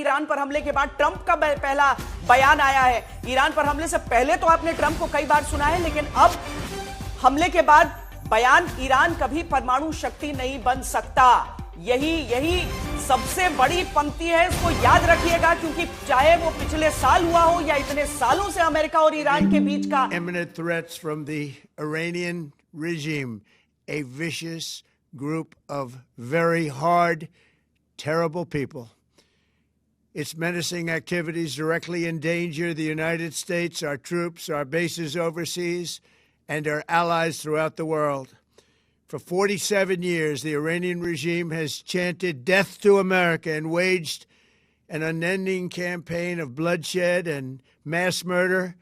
Iran पर हमले के बाद ट्रंप का पहला बयान आया है। ईरान पर हमले से पहले तो आपने ट्रंप को कई बार सुना है, लेकिन अब हमले के बाद बयान, ईरान कभी परमाणु शक्ति नहीं बन सकता। यही सबसे बड़ी पंक्ति है, इसको याद रखिएगा, क्योंकि चाहे वो पिछले साल हुआ हो या इतने सालों से अमेरिका और ईरान के बीच का imminent threats from the Iranian regime, a vicious group of very hard, terrible people. Its menacing activities directly endanger the United States, our troops, our bases overseas, and our allies throughout the world. For 47 years, the Iranian regime has chanted death to America and waged an unending campaign of bloodshed and mass murder,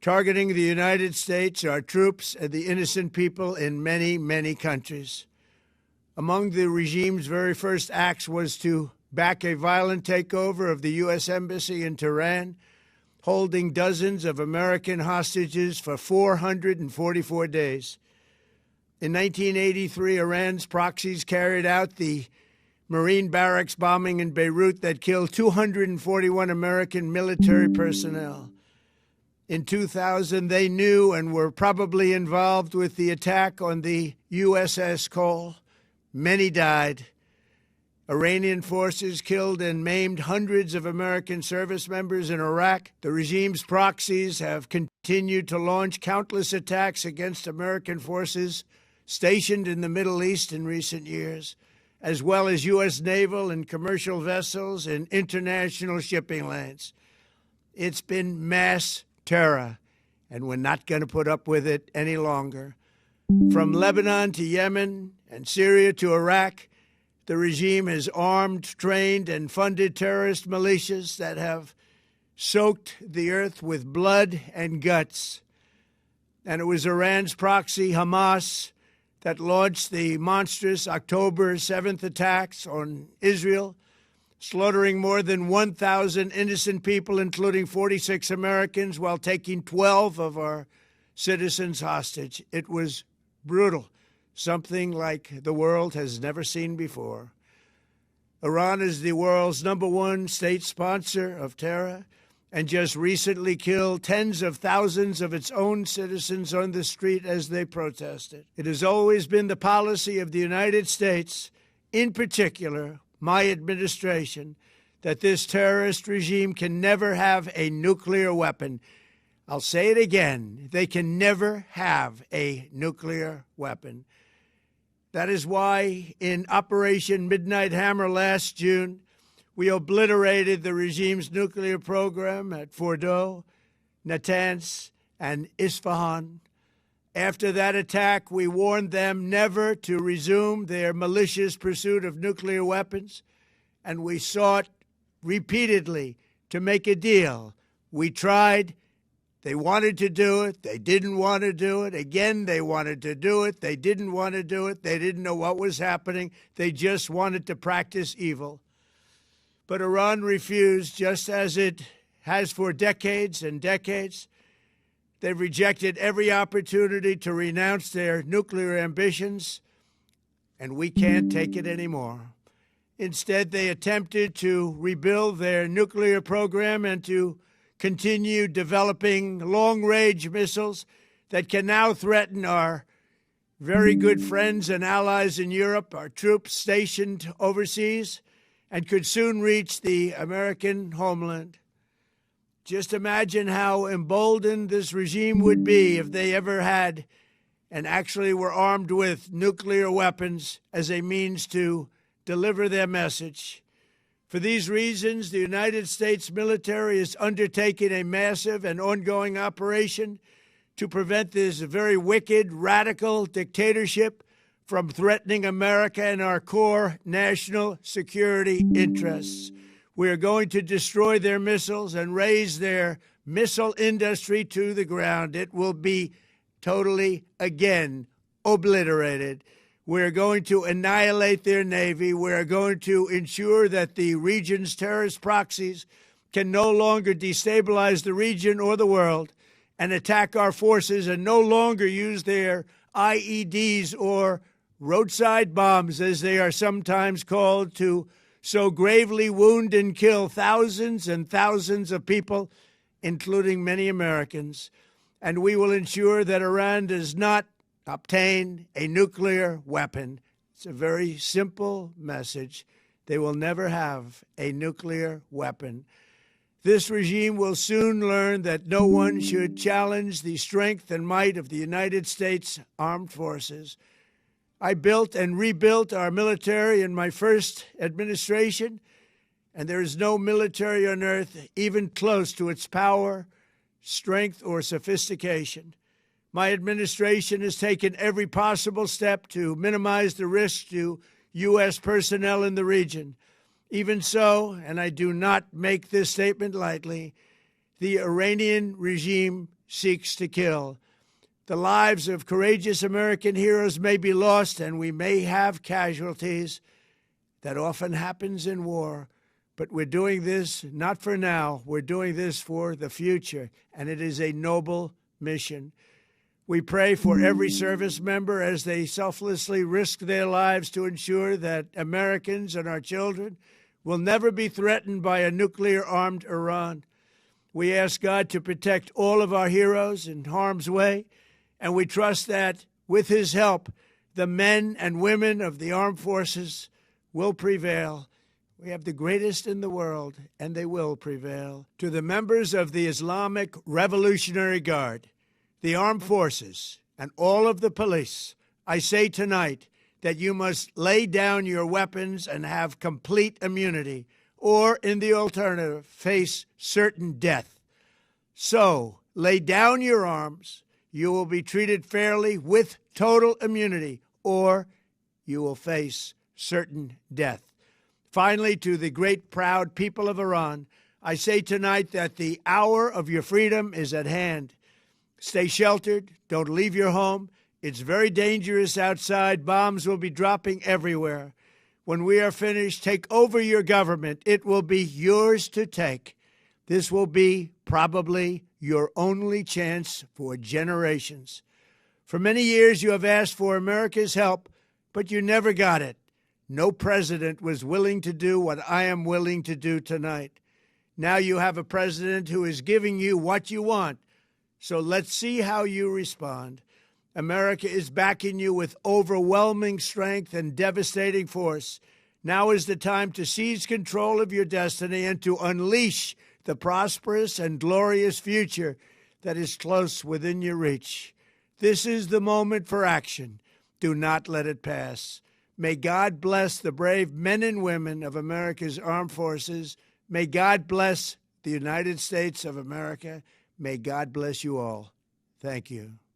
targeting the United States, our troops, and the innocent people in many, many countries. Among the regime's very first acts was to back a violent takeover of the U.S. Embassy in Tehran, holding dozens of American hostages for 444 days. In 1983, Iran's Proxies carried out the Marine barracks bombing in Beirut that killed 241 American military personnel. In 2000, they knew and were probably involved with the attack on the USS Cole. Many died. Iranian forces killed and maimed hundreds of American service members in Iraq. The regime's proxies have continued to launch countless attacks against American forces stationed in the Middle East in recent years, as well as U.S. naval and commercial vessels and international shipping lanes. It's been mass terror, and we're not going to put up with it any longer. From Lebanon to Yemen and Syria to Iraq, the regime has armed, trained, and funded terrorist militias that have soaked the earth with blood and guts. And it was Iran's proxy, Hamas, that launched the monstrous October 7th attacks on Israel, slaughtering more than 1,000 innocent people, including 46 Americans, while taking 12 of our citizens hostage. It was brutal, something like the world has never seen before. Iran is the world's #1 state sponsor of terror and just recently killed tens of thousands of its own citizens on the street as they protested. It has always been the policy of the United States, in particular my administration, that this terrorist regime can never have a nuclear weapon. I'll say it again, they can never have a nuclear weapon. That is why in Operation Midnight Hammer last June, we obliterated the regime's nuclear program at Fordow, Natanz, and Isfahan. After that attack, we warned them never to resume their malicious pursuit of nuclear weapons, and we sought repeatedly to make a deal. We tried. They wanted to do it. They didn't want to do it. Again, they wanted to do it. They didn't want to do it. They didn't know what was happening. They just wanted to practice evil. But Iran refused, just as it has for decades and decades. They've rejected every opportunity to renounce their nuclear ambitions, and we can't take it anymore. Instead, they attempted to rebuild their nuclear program and to continue developing long-range missiles that can now threaten our very good friends and allies in Europe, our troops stationed overseas, and could soon reach the American homeland. Just imagine how emboldened this regime would be if they ever had and actually were armed with nuclear weapons as a means to deliver their message. For these reasons, the United States military is undertaking a massive and ongoing operation to prevent this very wicked, radical dictatorship from threatening America and our core national security interests. We are going to destroy their missiles and raise their missile industry to the ground. It will be totally, again, obliterated. We're going to annihilate their Navy. We're going to ensure that the region's terrorist proxies can no longer destabilize the region or the world and attack our forces and no longer use their IEDs or roadside bombs, as they are sometimes called, to so gravely wound and kill thousands and thousands of people, including many Americans. And we will ensure that Iran does not obtain a nuclear weapon. It's a very simple message. They will never have a nuclear weapon. This regime will soon learn that no one should challenge the strength and might of the United States Armed Forces. I built and rebuilt our military in my first administration, and there is no military on earth even close to its power, strength, or sophistication. My administration has taken every possible step to minimize the risk to U.S. personnel in the region. Even so, and I do not make this statement lightly, the Iranian regime seeks to kill. The lives of courageous American heroes may be lost, and we may have casualties. That often happens in war. But we're doing this not for now. We're doing this for the future, and it is a noble mission. We pray for every service member as they selflessly risk their lives to ensure that Americans and our children will never be threatened by a nuclear-armed Iran. We ask God to protect all of our heroes in harm's way, and we trust that, with his help, the men and women of the armed forces will prevail. We have the greatest in the world, and they will prevail. To the members of the Islamic Revolutionary Guard, the armed forces, and all of the police, I say tonight that you must lay down your weapons and have complete immunity, or, in the alternative, face certain death. So, lay down your arms. You will be treated fairly with total immunity, or you will face certain death. Finally, to the great, proud people of Iran, I say tonight that the hour of your freedom is at hand. Stay sheltered. Don't leave your home. It's very dangerous outside. Bombs will be dropping everywhere. When we are finished, take over your government. It will be yours to take. This will be probably your only chance for generations. For many years, you have asked for America's help, but you never got it. No president was willing to do what I am willing to do tonight. Now you have a president who is giving you what you want. So let's see how you respond. America is backing you with overwhelming strength and devastating force. Now is the time to seize control of your destiny and to unleash the prosperous and glorious future that is close within your reach. This is the moment for action. Do not let it pass. May God bless the brave men and women of America's armed forces. May God bless the United States of America. May God bless you all. Thank you.